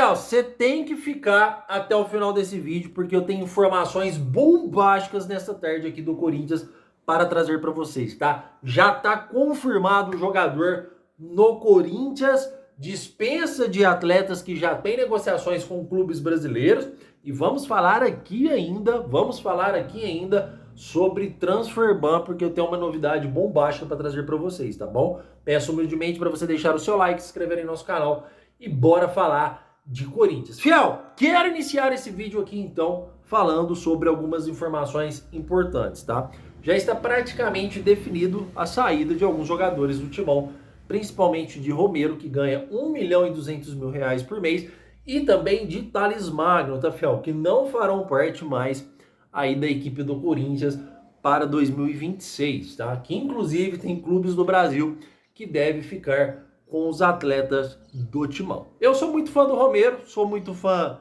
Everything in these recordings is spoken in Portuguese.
Fiel, você tem que ficar até o final desse vídeo, porque eu tenho informações bombásticas nessa tarde aqui do Corinthians para trazer para vocês, tá? Já tá confirmado o jogador no Corinthians, dispensa de atletas que já tem negociações com clubes brasileiros, e vamos falar aqui ainda sobre Transferban, porque eu tenho uma novidade bombástica para trazer para vocês, tá bom? Peço humildemente para você deixar o seu like, se inscrever em nosso canal e bora falar de Corinthians. Fiel, quero iniciar esse vídeo aqui então falando sobre algumas informações importantes, tá? Já está praticamente definido a saída de alguns jogadores do Timão, principalmente de Romero, que ganha 1.200.000 reais por mês, e também de Thales Magno, tá, Fiel? Que não farão parte mais aí da equipe do Corinthians para 2026, tá? Que inclusive tem clubes do Brasil que devem ficar com os atletas do Timão. Eu sou muito fã do Romero, sou muito fã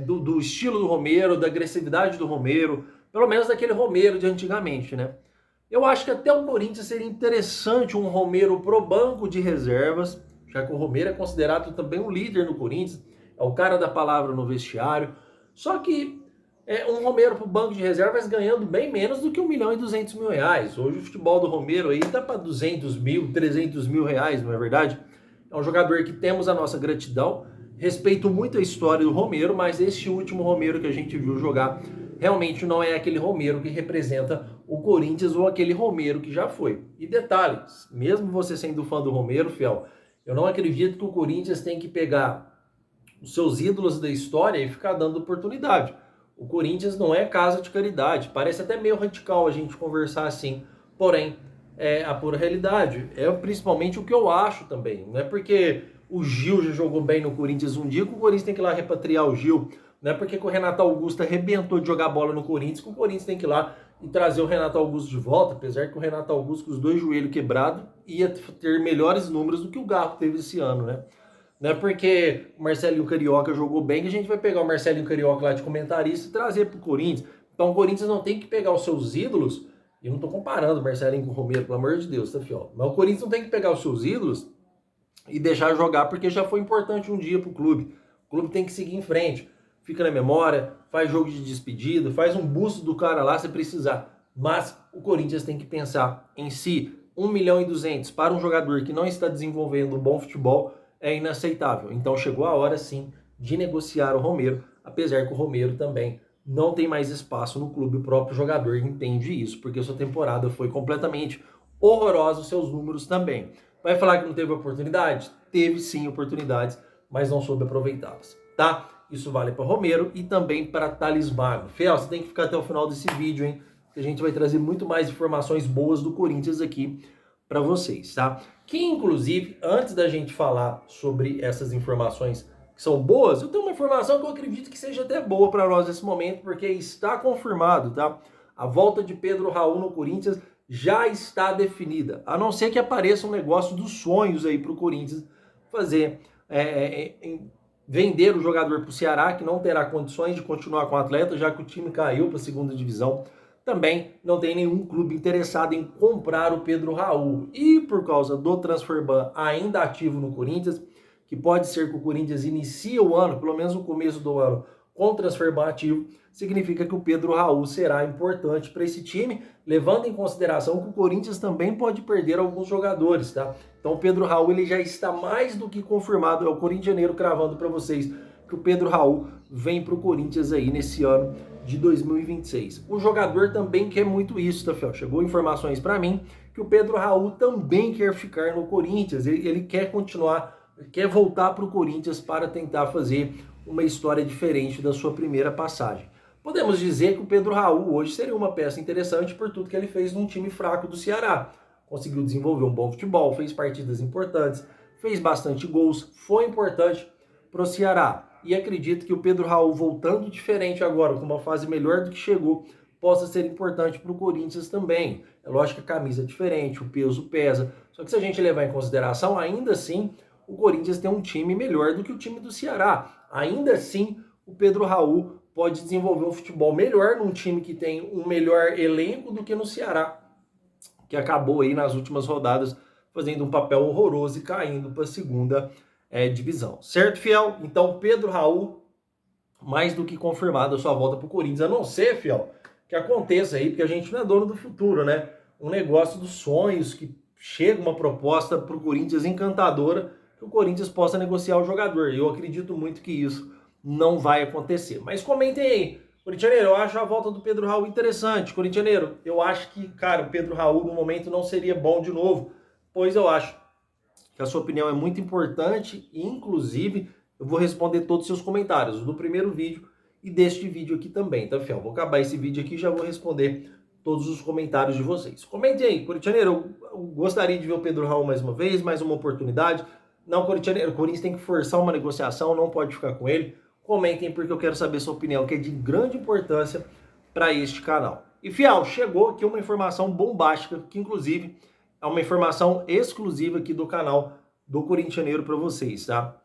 do estilo do Romero, da agressividade do Romero, pelo menos daquele Romero de antigamente, né? Eu acho que até o Corinthians seria interessante um Romero pro banco de reservas, já que o Romero é considerado também um líder no Corinthians, é o cara da palavra no vestiário. Só que um Romero pro banco de reservas ganhando bem menos do que 1.200.000 reais. Hoje o futebol do Romero aí tá para 200 mil, 300 mil reais, não é verdade? É um jogador que temos a nossa gratidão. Respeito muito a história do Romero, mas este último Romero que a gente viu jogar realmente não é aquele Romero que representa o Corinthians ou aquele Romero que já foi. E detalhes, mesmo você sendo fã do Romero, Fiel, eu não acredito que o Corinthians tem que pegar os seus ídolos da história e ficar dando oportunidade. O Corinthians não é casa de caridade. Parece até meio radical a gente conversar assim, porém é a pura realidade. É principalmente o que eu acho também. Não é porque o Gil já jogou bem no Corinthians um dia que o Corinthians tem que ir lá repatriar o Gil. Não é porque o Renato Augusto arrebentou de jogar bola no Corinthians que o Corinthians tem que ir lá e trazer o Renato Augusto de volta, apesar que o Renato Augusto com os dois joelhos quebrados ia ter melhores números do que o Garro teve esse ano, né? Não é porque o Marcelinho Carioca jogou bem que a gente vai pegar o Marcelinho Carioca lá de comentarista e trazer pro Corinthians. Então o Corinthians não tem que pegar os seus ídolos, e eu não tô comparando o Marcelinho com o Romero, pelo amor de Deus, tá, fiel? Mas o Corinthians não tem que pegar os seus ídolos e deixar jogar porque já foi importante um dia pro clube. O clube tem que seguir em frente. Fica na memória, faz jogo de despedida, faz um busto do cara lá se precisar. Mas o Corinthians tem que pensar em si. 1.200.000 para um jogador que não está desenvolvendo um bom futebol é inaceitável. Então chegou a hora sim de negociar o Romero, apesar que o Romero também não tem mais espaço no clube, o próprio jogador entende isso, porque sua temporada foi completamente horrorosa, os seus números também. Vai falar que não teve oportunidade? Teve sim oportunidades, mas não soube aproveitá-las, tá? Isso vale para Romero e também para Thales Magno. Fiel, você tem que ficar até o final desse vídeo, hein? Que a gente vai trazer muito mais informações boas do Corinthians aqui para vocês, tá? Que inclusive, antes da gente falar sobre essas informações que são boas, eu tenho uma informação que eu acredito que seja até boa para nós nesse momento, porque está confirmado, tá? A volta de Pedro Raul no Corinthians já está definida, a não ser que apareça um negócio dos sonhos aí para o Corinthians fazer, vender o jogador para o Ceará, que não terá condições de continuar com o atleta, já que o time caiu para a segunda divisão. Também não tem nenhum clube interessado em comprar o Pedro Raul. E por causa do Transferban ainda ativo no Corinthians, que pode ser que o Corinthians inicie o ano, pelo menos no começo do ano, com o Transferban ativo, significa que o Pedro Raul será importante para esse time, levando em consideração que o Corinthians também pode perder alguns jogadores, tá? Então o Pedro Raul ele já está mais do que confirmado, é o corintianeiro cravando para vocês que o Pedro Raul vem para o Corinthians aí nesse ano de 2026. O jogador também quer muito isso, tá, Fel? Chegou informações para mim que o Pedro Raul também quer ficar no Corinthians, ele quer continuar, quer voltar para o Corinthians para tentar fazer uma história diferente da sua primeira passagem. Podemos dizer que o Pedro Raul hoje seria uma peça interessante por tudo que ele fez num time fraco do Ceará. Conseguiu desenvolver um bom futebol, fez partidas importantes, fez bastante gols, foi importante para o Ceará. E acredito que o Pedro Raul voltando diferente agora, com uma fase melhor do que chegou, possa ser importante para o Corinthians também. É lógico que a camisa é diferente, o peso pesa, só que se a gente levar em consideração, ainda assim, o Corinthians tem um time melhor do que o time do Ceará. Ainda assim, o Pedro Raul pode desenvolver um futebol melhor num time que tem um melhor elenco do que no Ceará, que acabou aí nas últimas rodadas fazendo um papel horroroso e caindo para a segunda divisão. Certo, fiel? Então, Pedro Raul, mais do que confirmado a sua volta para o Corinthians. A não ser, fiel, que aconteça aí, porque a gente não é dono do futuro, né? Um negócio dos sonhos, que chega uma proposta para o Corinthians encantadora, que o Corinthians possa negociar o jogador. Eu acredito muito que isso não vai acontecer. Mas comentem aí. Corintianeiro, eu acho a volta do Pedro Raul interessante. Corintianeiro, eu acho que, cara, o Pedro Raul no momento não seria bom de novo, pois eu acho que a sua opinião é muito importante e, inclusive, eu vou responder todos os seus comentários do primeiro vídeo e deste vídeo aqui também, tá, fiel? Vou acabar esse vídeo aqui e já vou responder todos os comentários de vocês. Comentem aí, corintianeiro, eu gostaria de ver o Pedro Raul mais uma vez, mais uma oportunidade. Não, corintianeiro, o Corinthians tem que forçar uma negociação, não pode ficar com ele. Comentem porque eu quero saber sua opinião, que é de grande importância para este canal. E, fiel, chegou aqui uma informação bombástica, que inclusive é uma informação exclusiva aqui do canal do Corintianeiro para vocês, tá?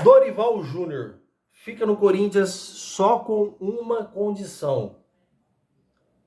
Dorival Júnior fica no Corinthians só com uma condição: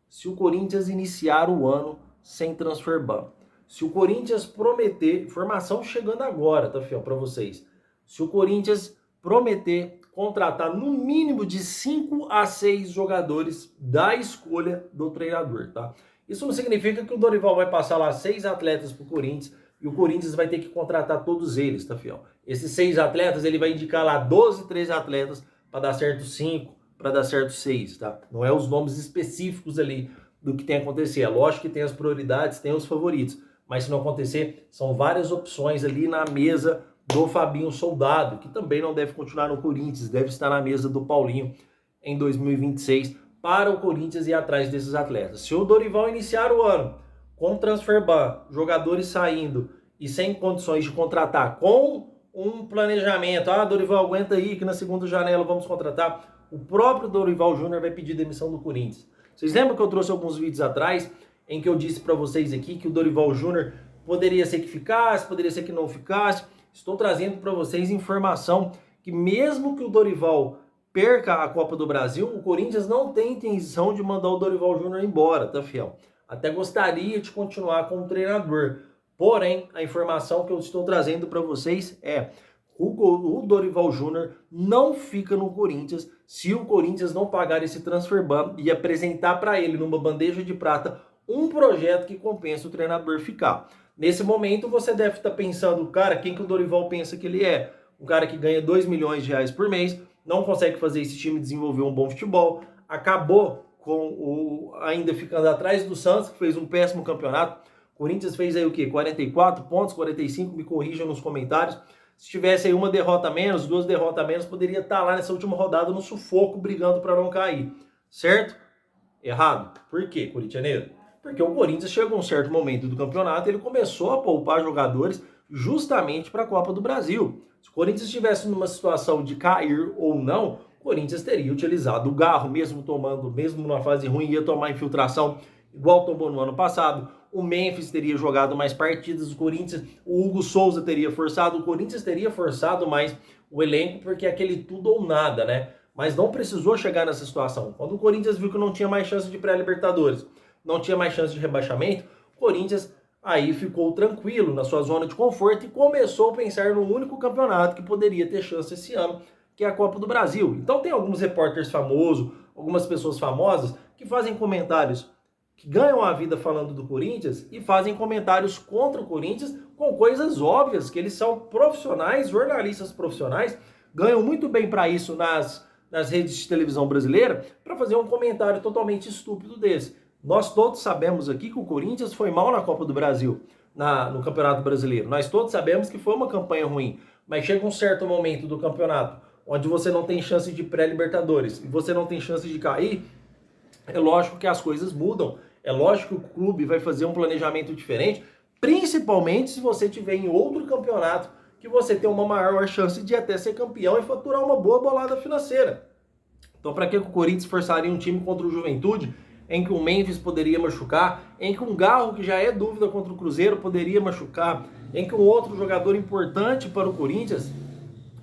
se o Corinthians iniciar o ano sem transfer ban. Se o Corinthians prometer, informação chegando agora, tá, fiel, para vocês. Se o Corinthians prometer contratar no mínimo de 5 a 6 jogadores da escolha do treinador, tá? Isso não significa que o Dorival vai passar lá 6 atletas pro Corinthians e o Corinthians vai ter que contratar todos eles, tá, fiel? Esses 6 atletas, ele vai indicar lá 12, 13 atletas para dar certo 5, para dar certo 6, tá? Não é os nomes específicos ali do que tem a acontecer. É lógico que tem as prioridades, tem os favoritos, mas se não acontecer, são várias opções ali na mesa do Fabinho Soldado, que também não deve continuar no Corinthians, deve estar na mesa do Paulinho em 2026, para o Corinthians ir atrás desses atletas. Se o Dorival iniciar o ano com transfer ban, jogadores saindo e sem condições de contratar, com um planejamento, Dorival, aguenta aí que na segunda janela vamos contratar, o próprio Dorival Júnior vai pedir demissão do Corinthians. Vocês lembram que eu trouxe alguns vídeos atrás em que eu disse para vocês aqui que o Dorival Júnior poderia ser que ficasse, poderia ser que não ficasse? Estou trazendo para vocês informação que mesmo que o Dorival perca a Copa do Brasil, o Corinthians não tem intenção de mandar o Dorival Júnior embora, tá, fiel? Até gostaria de continuar como treinador. Porém, a informação que eu estou trazendo para vocês é: o Dorival Júnior não fica no Corinthians se o Corinthians não pagar esse transfer ban e apresentar para ele numa bandeja de prata um projeto que compensa o treinador ficar. Nesse momento você deve estar pensando, cara, quem que o Dorival pensa que ele é? Um cara que ganha 2 milhões de reais por mês, não consegue fazer esse time desenvolver um bom futebol, acabou com ainda ficando atrás do Santos, que fez um péssimo campeonato. O Corinthians fez aí o quê? 44 pontos, 45, me corrijam nos comentários. Se tivesse aí uma derrota a menos, 2 derrotas a menos, poderia estar lá nessa última rodada no sufoco, brigando para não cair. Certo? Errado. Por quê, corintianeiro? Porque o Corinthians chegou a um certo momento do campeonato, ele começou a poupar jogadores justamente para a Copa do Brasil. Se o Corinthians estivesse numa situação de cair ou não, o Corinthians teria utilizado o Garro, mesmo numa fase ruim, ia tomar infiltração, igual tomou no ano passado. O Memphis teria jogado mais partidas, o Hugo Souza teria forçado, o Corinthians teria forçado mais o elenco, porque é aquele tudo ou nada, né? Mas não precisou chegar nessa situação. Quando o Corinthians viu que não tinha mais chance de pré-Libertadores, não tinha mais chance de rebaixamento, o Corinthians aí ficou tranquilo na sua zona de conforto e começou a pensar no único campeonato que poderia ter chance esse ano, que é a Copa do Brasil. Então tem alguns repórteres famosos, algumas pessoas famosas que fazem comentários que ganham a vida falando do Corinthians e fazem comentários contra o Corinthians com coisas óbvias, que eles são profissionais, jornalistas profissionais, ganham muito bem para isso nas redes de televisão brasileira, para fazer um comentário totalmente estúpido desse. Nós todos sabemos aqui que o Corinthians foi mal na Copa do Brasil, no Campeonato Brasileiro. Nós todos sabemos que foi uma campanha ruim, mas chega um certo momento do campeonato onde você não tem chance de pré-Libertadores e você não tem chance de cair, é lógico que as coisas mudam. É lógico que o clube vai fazer um planejamento diferente, principalmente se você tiver em outro campeonato que você tem uma maior chance de até ser campeão e faturar uma boa bolada financeira. Então, para que o Corinthians forçaria um time contra o Juventude, em que o Memphis poderia machucar, em que um Garro, que já é dúvida contra o Cruzeiro, poderia machucar, em que um outro jogador importante para o Corinthians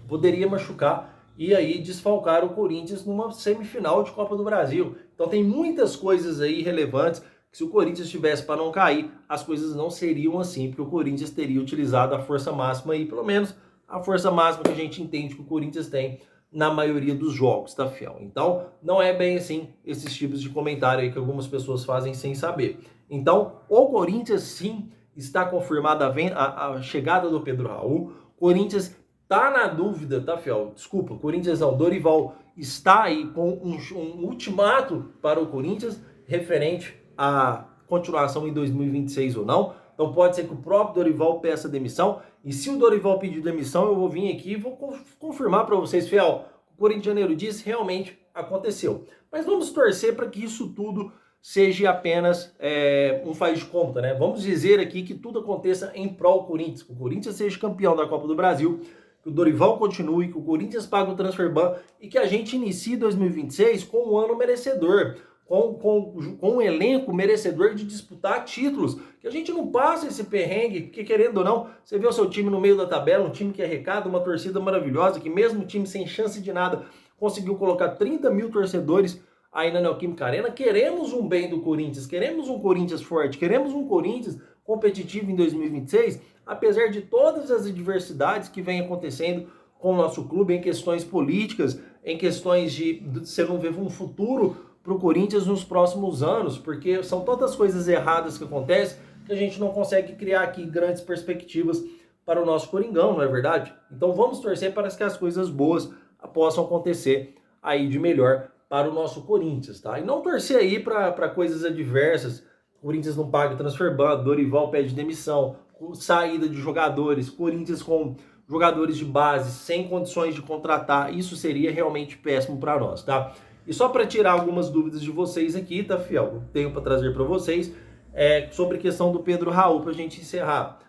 poderia machucar e aí desfalcar o Corinthians numa semifinal de Copa do Brasil. Então tem muitas coisas aí relevantes que se o Corinthians estivesse para não cair, as coisas não seriam assim, porque o Corinthians teria utilizado a força máxima aí, pelo menos a força máxima que a gente entende que o Corinthians tem na maioria dos jogos, tá, fiel? Então, não é bem assim esses tipos de comentário aí que algumas pessoas fazem sem saber. Então, o Corinthians sim está confirmada a chegada do Pedro Raul. Corinthians tá na dúvida, tá, fiel? Desculpa, Corinthians não, Dorival está aí com um ultimato para o Corinthians referente à continuação em 2026 ou não. Então pode ser que o próprio Dorival peça demissão. E se o Dorival pedir demissão, eu vou vir aqui e vou confirmar para vocês, fiel. O Corinthians de Janeiro diz, realmente aconteceu. Mas vamos torcer para que isso tudo seja apenas um faz de conta, né? Vamos dizer aqui que tudo aconteça em prol do Corinthians. Que o Corinthians seja campeão da Copa do Brasil, que o Dorival continue, que o Corinthians pague o transfer ban e que a gente inicie 2026 com um ano merecedor, com um elenco merecedor de disputar títulos, que a gente não passe esse perrengue, porque querendo ou não, você vê o seu time no meio da tabela, um time que arrecada, uma torcida maravilhosa, que mesmo time sem chance de nada, conseguiu colocar 30 mil torcedores aí na Neoquímica Arena. Queremos um bem do Corinthians, queremos um Corinthians forte, queremos um Corinthians competitivo em 2026, apesar de todas as adversidades que vem acontecendo com o nosso clube, em questões políticas, em questões de você não ver um futuro para o Corinthians nos próximos anos, porque são tantas coisas erradas que acontecem que a gente não consegue criar aqui grandes perspectivas para o nosso Coringão, não é verdade? Então vamos torcer para que as coisas boas possam acontecer aí de melhor para o nosso Corinthians, tá? E não torcer aí para coisas adversas. O Corinthians não paga transfer ban, Dorival pede demissão, saída de jogadores, Corinthians com jogadores de base sem condições de contratar, isso seria realmente péssimo para nós, tá? E só para tirar algumas dúvidas de vocês aqui, tá, fiel? Eu tenho para trazer para vocês sobre a questão do Pedro Raul, para a gente encerrar.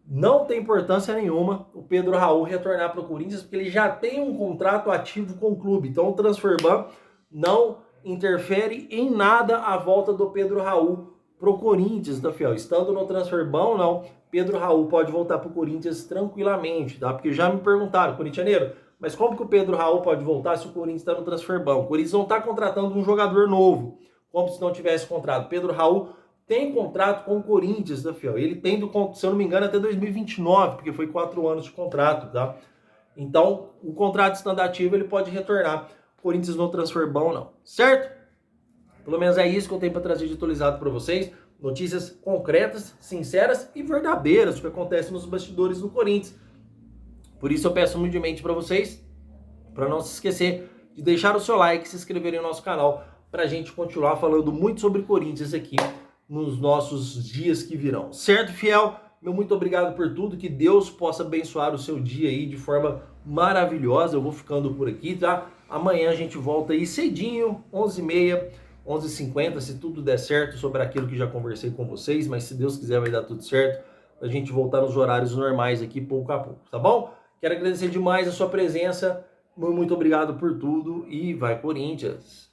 Não tem importância nenhuma o Pedro Raul retornar para o Corinthians, porque ele já tem um contrato ativo com o clube. Então o transfer ban não interfere em nada a volta do Pedro Raul pro Corinthians, tá, fiel? Estando no transfer ban ou não, Pedro Raul pode voltar pro Corinthians tranquilamente, tá? Porque já me perguntaram, corintianeiro, mas como que o Pedro Raul pode voltar se o Corinthians está no transfer ban? O Corinthians não está contratando um jogador novo, como se não tivesse contrato. Pedro Raul tem contrato com o Corinthians, tá, fiel? Ele tem, se eu não me engano, até 2029, porque foi 4 anos de contrato, tá? Então, o contrato estando ativo, ele pode retornar. Corinthians no transfer ban ou não, certo? Pelo menos é isso que eu tenho para trazer de atualizado para vocês. Notícias concretas, sinceras e verdadeiras, o que acontece nos bastidores do Corinthians. Por isso eu peço humildemente para vocês, para não se esquecer de deixar o seu like, se inscreverem no nosso canal, para a gente continuar falando muito sobre Corinthians aqui nos nossos dias que virão. Certo, fiel? Meu muito obrigado por tudo, que Deus possa abençoar o seu dia aí de forma maravilhosa. Eu vou ficando por aqui, tá? Amanhã a gente volta aí cedinho, 11h30, 11h50, se tudo der certo, sobre aquilo que já conversei com vocês, mas se Deus quiser vai dar tudo certo, pra gente voltar nos horários normais aqui pouco a pouco, tá bom? Quero agradecer demais a sua presença, muito obrigado por tudo e vai Corinthians!